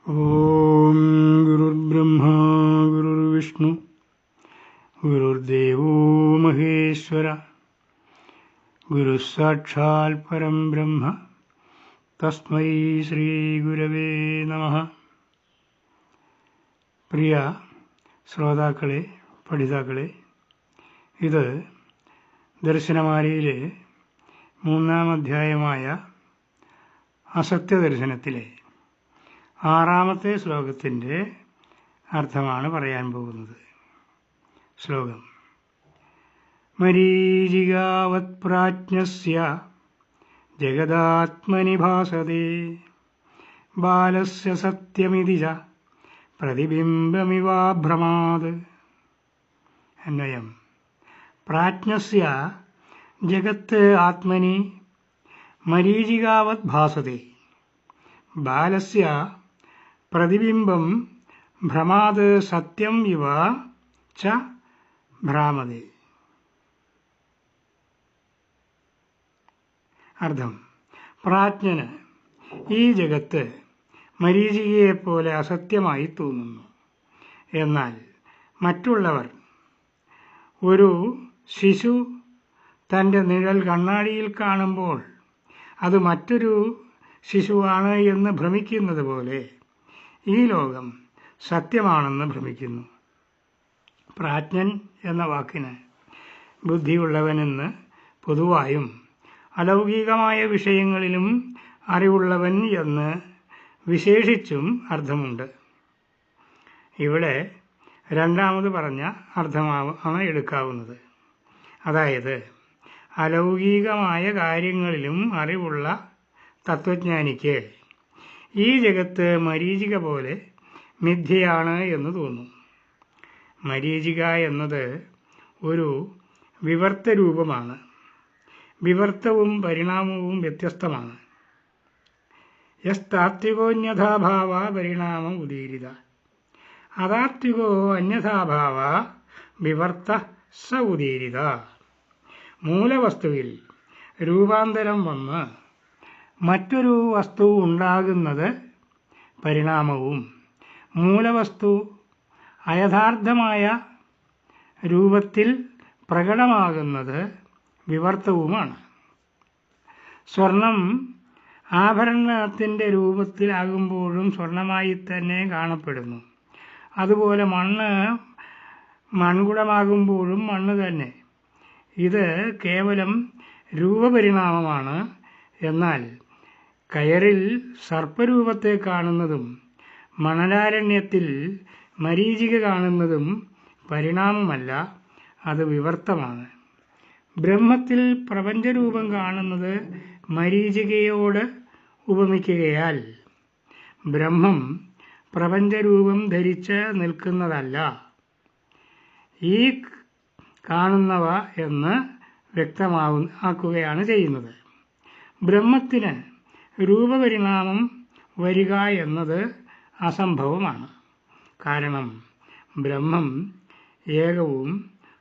ഓം ഗുരുർബ്രഹ്മ ഗുരുർവിഷ്ണു ഗുരുർദേവോ മഹേശ്വര ഗുരുസാക്ഷാൽ പരം ബ്രഹ്മ തസ്മൈ ശ്രീ ഗുരവേ നമഃ. പ്രിയ ശ്രോതാക്കളെ, പഠിതാക്കളെ, ഇത് ദർശനമാലയിലെ 3-ാം അധ്യായമായ അസത്യദർശനത്തിലെ 6-ാമത്തെ ശ്ലോകത്തിൻ്റെ അർത്ഥമാണ് പറയാൻ പോകുന്നത്. ശ്ലോകം: മരീചികാവത് പ്രാജ്ഞസ്യ ജഗദാത്മനി ഭാസതേ ബാലസ്യ സത്യമിതി ച പ്രതിബിംബമിവാഭ്രമാത്. അന്വയം: പ്രാജ്ഞസ്യ ജഗത് ആത്മനി മരീചികാവത് ഭാസതേ ബാലസ്യ പ്രതിബിംബം ഭ്രമാത് സത്യം ഇവ ച ഭ്രാമതേ. അർത്ഥം: പ്രാജ്ഞന് ഈ ജഗത്ത് മരീചികയെപ്പോലെ അസത്യമായി തോന്നുന്നു. എന്നാൽ മറ്റുള്ളവർ ഒരു ശിശു തൻ്റെ നിഴൽ കണ്ണാടിയിൽ കാണുമ്പോൾ അത് മറ്റൊരു ശിശുവാണ് എന്ന് ഭ്രമിക്കുന്നത് പോലെ ഈ ലോകം സത്യമാണെന്ന് ഭ്രമിക്കുന്നു. പ്രാജ്ഞൻ എന്ന വാക്കിന് ബുദ്ധിയുള്ളവനെന്ന് പൊതുവായും അലൗകികമായ വിഷയങ്ങളിലും അറിവുള്ളവൻ എന്ന് വിശേഷിച്ചും അർത്ഥമുണ്ട്. ഇവിടെ രണ്ടാമത് പറഞ്ഞ അർത്ഥമാണ് എടുക്കാവുന്നത്. അതായത് അലൗകികമായ കാര്യങ്ങളിലും അറിവുള്ള തത്വജ്ഞാനിക്ക് ഈ ജഗത്ത് മരീചിക പോലെ മിഥ്യയാണ് എന്ന് തോന്നും. മരീചിക എന്നത് ഒരു വിവർത്ത രൂപമാണ്. വിവർത്തവും പരിണാമവും വ്യത്യസ്തമാണ്. യസ്താത്വികോന്യഥാഭാവ പരിണാമ ഉദീരിത അതാത്വികോ അന്യഥാഭാവ വിവർത്ത സ ഉദീരിത. മൂലവസ്തുവിൽ രൂപാന്തരം വന്ന് മറ്റൊരു വസ്തു ഉണ്ടാകുന്നത് പരിണാമവും മൂലവസ്തു അയഥാർത്ഥമായ രൂപത്തിൽ പ്രകടമാകുന്നത് വിവർത്തവുമാണ്. സ്വർണം ആഭരണത്തിൻ്റെ രൂപത്തിലാകുമ്പോഴും സ്വർണമായി തന്നെ കാണപ്പെടുന്നു. അതുപോലെ മണ്ണ് മൺകുടമാകുമ്പോഴും മണ്ണ് തന്നെ. ഇത് കേവലം രൂപപരിണാമമാണ്. എന്നാൽ കയറിൽ സർപ്പരൂപത്തെ കാണുന്നതും മണലാരണ്യത്തിൽ മരീചിക കാണുന്നതും പരിണാമമല്ല, അത് വിവർത്തമാണ്. ബ്രഹ്മത്തിൽ പ്രപഞ്ചരൂപം കാണുന്നത് മരീചികയോട് ഉപമിക്കുകയാൽ ബ്രഹ്മം പ്രപഞ്ചരൂപം ധരിച്ച് നിൽക്കുന്നതല്ല, ഈ കാണുന്നവ എന്ന് വ്യക്തമാക്കുകയാണ് ചെയ്യുന്നത്. ബ്രഹ്മത്തിന് രൂപപരിണാമം വരിക എന്നത് അസംഭവമാണ്. കാരണം ബ്രഹ്മം ഏകവും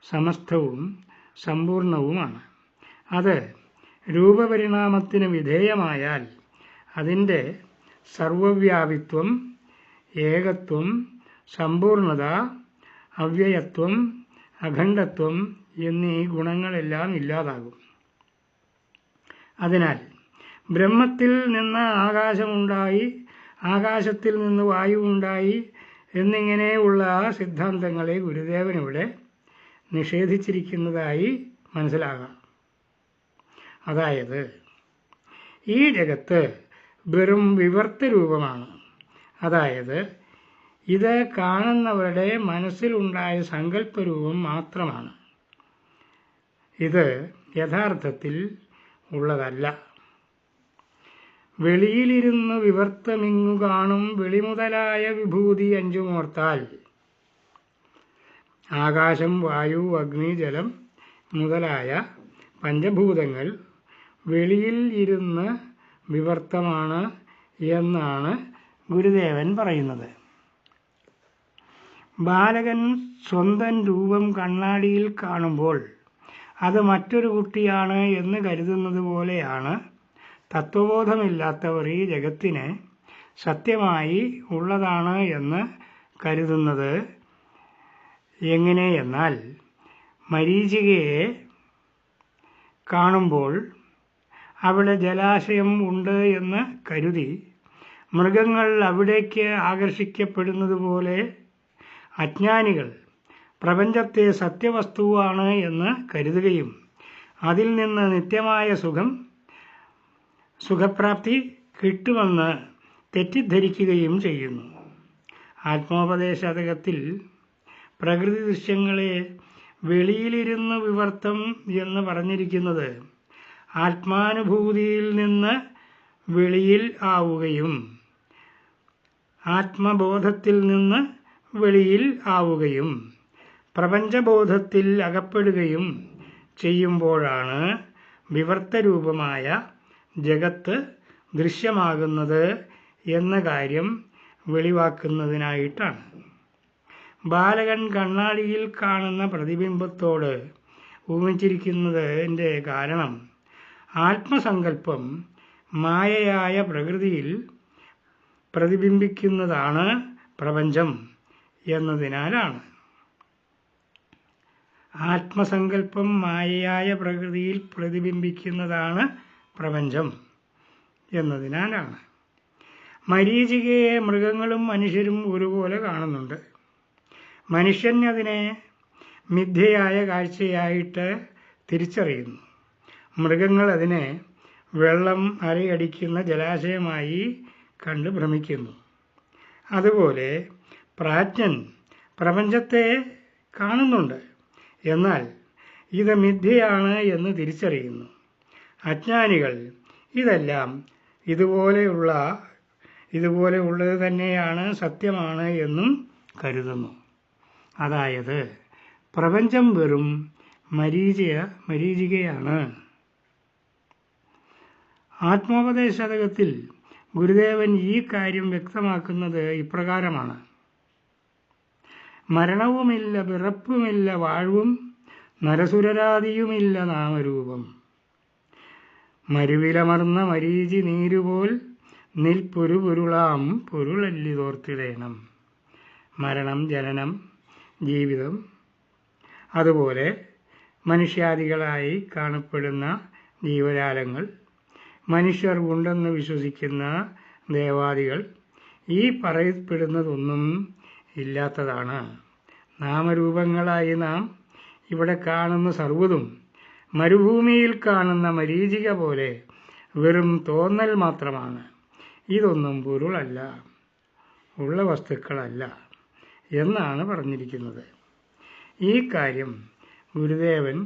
സമസ്തവും സമ്പൂർണവുമാണ്. അത് രൂപപരിണാമത്തിന് വിധേയമായാൽ അതിൻ്റെ സർവവ്യാപിത്വം, ഏകത്വം, സമ്പൂർണത, അവ്യയത്വം, അഖണ്ഡത്വം എന്നീ ഗുണങ്ങളെല്ലാം ഇല്ലാതാകും. അതിനാൽ ബ്രഹ്മത്തിൽ നിന്ന് ആകാശമുണ്ടായി, ആകാശത്തിൽ നിന്ന് വായു ഉണ്ടായി എന്നിങ്ങനെയുള്ള സിദ്ധാന്തങ്ങളെ ഗുരുദേവനിവിടെ നിഷേധിച്ചിരിക്കുന്നതായി മനസ്സിലാകാം. അതായത് ഈ ജഗത്ത് വെറും വിവർത്ത രൂപമാണ്. അതായത് ഇത് കാണുന്നവരുടെ മനസ്സിലുണ്ടായ സങ്കല്പരൂപം മാത്രമാണ്. ഇത് യഥാർത്ഥത്തിൽ ഉള്ളതല്ല. വെളിയിലിരുന്ന് വിവർത്തമിങ്ങു കാണും വെളിമുതലായ വിഭൂതി അഞ്ചുമോർത്താൽ ആകാശം, വായു, അഗ്നി, ജലം മുതലായ പഞ്ചഭൂതങ്ങൾ വെളിയിൽ ഇരുന്ന് വിവർത്തമാണ് എന്നാണ് ഗുരുദേവൻ പറയുന്നത്. ബാലകൻ സ്വന്തം രൂപം കണ്ണാടിയിൽ കാണുമ്പോൾ അത് മറ്റൊരു കുട്ടിയാണ് എന്ന് കരുതുന്നത് പോലെയാണ് തത്വബോധമില്ലാത്തവർ ഈ ജഗത്തിനെ സത്യമായി ഉള്ളതാണ് എന്ന് കരുതുന്നത് എങ്ങനെയെന്നാൽ മരീചികയെ കാണുമ്പോൾ അവിടെ ജലാശയം ഉണ്ട് എന്ന് കരുതി മൃഗങ്ങൾ അവിടേക്ക് ആകർഷിക്കപ്പെടുന്നത് പോലെ അജ്ഞാനികൾ പ്രപഞ്ചത്തെ സത്യവസ്തുവാണ് എന്ന് കരുതുകയും അതിൽ നിന്ന് നിത്യമായ സുഖപ്രാപ്തി കിട്ടുമെന്ന് തെറ്റിദ്ധരിക്കുകയും ചെയ്യുന്നു. ആത്മോപദേശതകത്തിൽ പ്രകൃതി ദൃശ്യങ്ങളെ വെളിയിലിരുന്ന് വിവർത്തം എന്ന് പറഞ്ഞിരിക്കുന്നത് ആത്മാനുഭൂതിയിൽ നിന്ന് വെളിയിൽ ആവുകയും ആത്മബോധത്തിൽ നിന്ന് വെളിയിൽ ആവുകയും പ്രപഞ്ചബോധത്തിൽ അകപ്പെടുകയും ചെയ്യുമ്പോഴാണ് വിവർത്തരൂപമായ ജഗത്ത് ദൃശ്യമാകുന്നത് എന്ന കാര്യം വെളിവാക്കുന്നതിനായിട്ടാണ്. ബാലകൻ കണ്ണാടിയിൽ കാണുന്ന പ്രതിബിംബത്തോട് ഉപമിച്ചിരിക്കുന്നതിൻ്റെ കാരണം ആത്മസങ്കല്പം മായയായ പ്രകൃതിയിൽ പ്രതിബിംബിക്കുന്നതാണ് പ്രപഞ്ചം എന്നതിനാലാണ്. ആത്മസങ്കല്പം മായയായ പ്രകൃതിയിൽ പ്രതിബിംബിക്കുന്നതാണ് പ്രപഞ്ചം എന്നതിനാലാണ്. മരീചികയെ മൃഗങ്ങളും മനുഷ്യരും ഒരുപോലെ കാണുന്നുണ്ട്. മനുഷ്യൻ അതിനെ മിഥ്യയായ കാഴ്ചയായിട്ട് തിരിച്ചറിയുന്നു. മൃഗങ്ങൾ അതിനെ വെള്ളം അരയടിക്കുന്ന ജലാശയമായി കണ്ട് ഭ്രമിക്കുന്നു. അതുപോലെ പ്രാജ്ഞൻ പ്രപഞ്ചത്തെ കാണുന്നുണ്ട്, എന്നാൽ ഇത് മിഥ്യയാണ് എന്ന് തിരിച്ചറിയുന്നു. അജ്ഞാനികൾ ഇതെല്ലാം ഇതുപോലെയുള്ളത് തന്നെയാണ്, സത്യമാണ് എന്നും കരുതുന്നു. അതായത് പ്രപഞ്ചം വെറും മരീചികയാണ്. ആത്മോപദേശതകത്തിൽ ഗുരുദേവൻ ഈ കാര്യം വ്യക്തമാക്കുന്നത് ഇപ്രകാരമാണ്: മരണവുമില്ല, പിറപ്പുമില്ല, വാഴ്വും നരസുരരാതിയുമില്ല നാമരൂപം. മരുവിലമർന്ന മരീചി നീരുപോൽ നിൽപ്പൊരുപൊരുളാം പൊരുളല്ലിതോർത്തിടേണം. മരണം, ജനനം, ജീവിതം, അതുപോലെ മനുഷ്യാദികളായി കാണപ്പെടുന്ന ജീവജാലങ്ങൾ, മനുഷ്യർ ഉണ്ടെന്ന് വിശ്വസിക്കുന്ന ദേവാദികൾ, ഈ പറയപ്പെടുന്നതൊന്നും ഇല്ലാത്തതാണ്. നാമരൂപങ്ങളായി നാം ഇവിടെ കാണുന്ന സർവ്വതും മരുഭൂമിയിൽ കാണുന്ന മരീചിക പോലെ വെറും തോന്നൽ മാത്രമാണ്. ഇതൊന്നും പൊരുളല്ല, ഉള്ള വസ്തുക്കളല്ല എന്നാണ് പറഞ്ഞിരിക്കുന്നത്. ഈ കാര്യം ഗുരുദേവൻ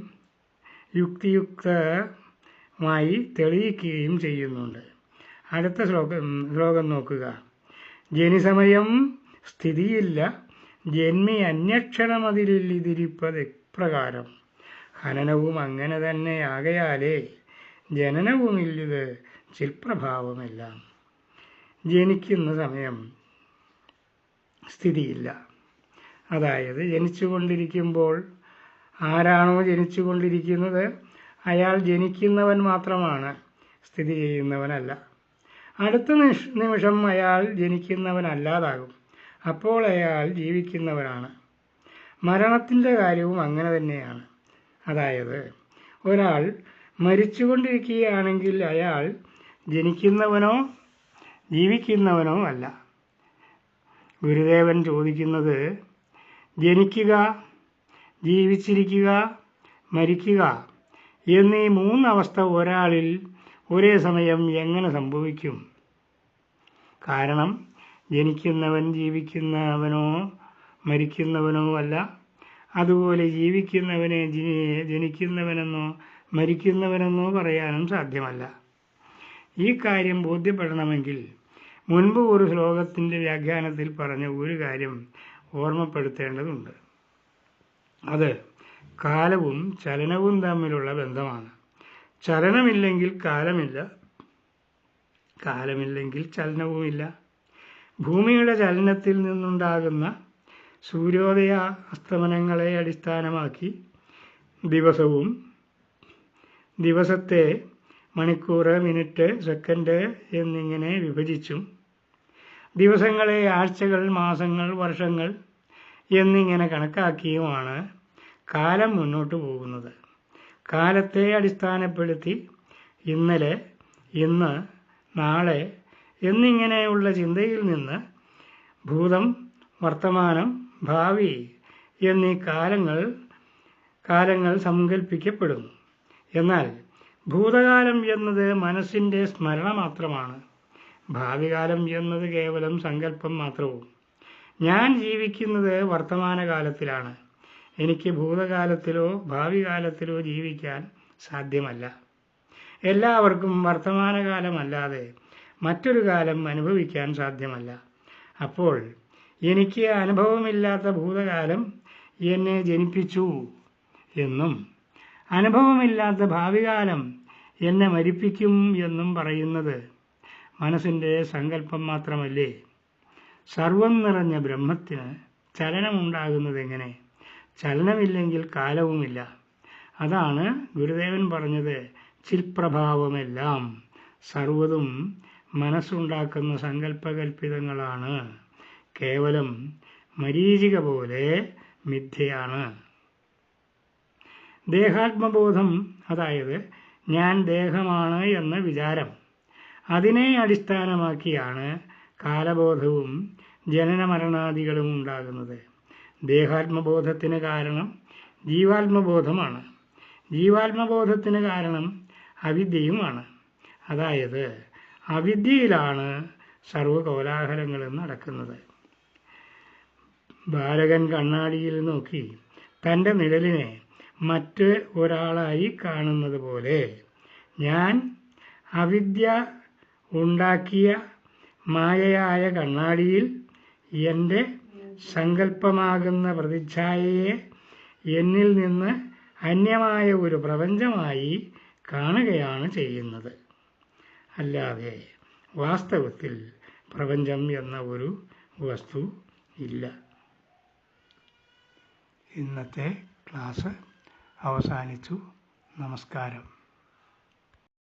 യുക്തിയുക്തമായി തെളിയിക്കുകയും ചെയ്യുന്നുണ്ട്. അടുത്ത ശ്ലോകം നോക്കുക. ജനിസമയം സ്ഥിതിയില്ല, ജന്മി അന്യക്ഷണമതിലിതിരിപ്പത് ഇപ്രകാരം. ഹനനവും അങ്ങനെ തന്നെ ആകയാലേ ജനനവുമില്ലിത് ചിൽപ്രഭാവമെല്ലാം. ജനിക്കുന്ന സമയം സ്ഥിതിയില്ല. അതായത് ജനിച്ചുകൊണ്ടിരിക്കുമ്പോൾ ആരാണോ ജനിച്ചുകൊണ്ടിരിക്കുന്നത് അയാൾ ജനിക്കുന്നവൻ മാത്രമാണ്, സ്ഥിതി ചെയ്യുന്നവനല്ല. അടുത്ത നിമിഷം അയാൾ ജനിക്കുന്നവനല്ലാതാകും. അപ്പോൾ അയാൾ ജീവിക്കുന്നവനാണ്. മരണത്തിൻ്റെ കാര്യവും അങ്ങനെ തന്നെയാണ്. അതായത് ഒരാൾ മരിച്ചുകൊണ്ടിരിക്കുകയാണെങ്കിൽ അയാൾ ജനിക്കുന്നവനോ ജീവിക്കുന്നവനോ അല്ല. ഗുരുദേവൻ ചോദിക്കുന്നത്, ജനിക്കുക, ജീവിച്ചിരിക്കുക, മരിക്കുക എന്നീ മൂന്നവസ്ഥ ഒരാളിൽ ഒരേ സമയം എങ്ങനെ സംഭവിക്കും? കാരണം ജനിക്കുന്നവൻ ജീവിക്കുന്നവനോ മരിക്കുന്നവനോ അല്ല. അതുപോലെ ജീവിക്കുന്നവനെ ജനിക്കുന്നവനെന്നോ മരിക്കുന്നവനെന്നോ പറയാനും സാധ്യമല്ല. ഈ കാര്യം ബോധ്യപ്പെടണമെങ്കിൽ മുൻപ് ഒരു ശ്ലോകത്തിൻ്റെ വ്യാഖ്യാനത്തിൽ പറഞ്ഞ ഒരു കാര്യം ഓർമ്മപ്പെടുത്തേണ്ടതുണ്ട്. അത് കാലവും ചലനവും തമ്മിലുള്ള ബന്ധമാണ്. ചലനമില്ലെങ്കിൽ കാലമില്ല, കാലമില്ലെങ്കിൽ ചലനവുമില്ല. ഭൂമിയുടെ ചലനത്തിൽ നിന്നുണ്ടാകുന്ന സൂര്യോദയ അസ്തമനങ്ങളെ അടിസ്ഥാനമാക്കി ദിവസത്തെ മണിക്കൂർ, മിനിറ്റ്, സെക്കൻഡ് എന്നിങ്ങനെ വിഭജിച്ചും ദിവസങ്ങളെ ആഴ്ചകൾ, മാസങ്ങൾ, വർഷങ്ങൾ എന്നിങ്ങനെ കണക്കാക്കിയുമാണ് കാലം മുന്നോട്ട് പോകുന്നത്. കാലത്തെ അടിസ്ഥാനപ്പെടുത്തി ഇന്നലെ, ഇന്ന്, നാളെ എന്നിങ്ങനെയുള്ള ചിന്തയിൽ നിന്ന് ഭൂതം, വർത്തമാനം, ഭാവി എന്നീ കാലങ്ങൾ സങ്കല്പിക്കപ്പെടുന്നു. എന്നാൽ ഭൂതകാലം എന്നത് മനസ്സിൻ്റെ സ്മരണ മാത്രമാണ്. ഭാവികാലം എന്നത് കേവലം സങ്കല്പം മാത്രവും. ഞാൻ ജീവിക്കുന്നത് വർത്തമാനകാലത്തിലാണ്. എനിക്ക് ഭൂതകാലത്തിലോ ഭാവി കാലത്തിലോ ജീവിക്കാൻ സാധ്യമല്ല. എല്ലാവർക്കും വർത്തമാനകാലമല്ലാതെ മറ്റൊരു കാലം അനുഭവിക്കാൻ സാധ്യമല്ല. അപ്പോൾ എനിക്ക് അനുഭവമില്ലാത്ത ഭൂതകാലം എന്നെ ജനിപ്പിച്ചു എന്നും അനുഭവമില്ലാത്ത ഭാവികാലം എന്നെ മരിപ്പിക്കും എന്നും പറയുന്നത് മനസ്സിൻ്റെ സങ്കല്പം മാത്രമല്ലേ? സർവം നിറഞ്ഞ ബ്രഹ്മത്തിന് ചലനമുണ്ടാകുന്നതെങ്ങനെ? ചലനമില്ലെങ്കിൽ കാലവുമില്ല. അതാണ് ഗുരുദേവൻ പറഞ്ഞത്, ചിൽപ്രഭാവമെല്ലാം സർവ്വതും മനസ്സുണ്ടാക്കുന്ന സങ്കല്പകൽപ്പിതങ്ങളാണ്, കേവലം മരീചിക പോലെ മിഥ്യയാണ്. ദേഹാത്മബോധം, അതായത് ഞാൻ ദേഹമാണ് എന്ന വിചാരം, അതിനെ അടിസ്ഥാനമാക്കിയാണ് കാലബോധവും ജനനമരണാദികളും ഉണ്ടാകുന്നത്. ദേഹാത്മബോധത്തിന് കാരണം ജീവാത്മബോധമാണ്. ജീവാത്മബോധത്തിന് കാരണം അവിദ്യയുമാണ്. അതായത് അവിദ്യയിലാണ് സർവ്വകോലാഹലങ്ങളും നടക്കുന്നത്. ബാലകൻ കണ്ണാടിയിൽ നോക്കി തൻ്റെ നിഴലിനെ മറ്റ് ഒരാളായി കാണുന്നത് പോലെ ഞാൻ അവിദ്യ ഉണ്ടാക്കിയ മായയായ കണ്ണാടിയിൽ എൻ്റെ സങ്കല്പമാകുന്ന പ്രതിച്ഛായയെ എന്നിൽ നിന്ന് അന്യമായ ഒരു പ്രപഞ്ചമായി കാണുകയാണ് ചെയ്യുന്നത്. അല്ലാതെ വാസ്തവത്തിൽ പ്രപഞ്ചം എന്ന ഒരു വസ്തു ഇല്ല. ഇന്നത്തെ ക്ലാസ് അവസാനിച്ചു. നമസ്കാരം.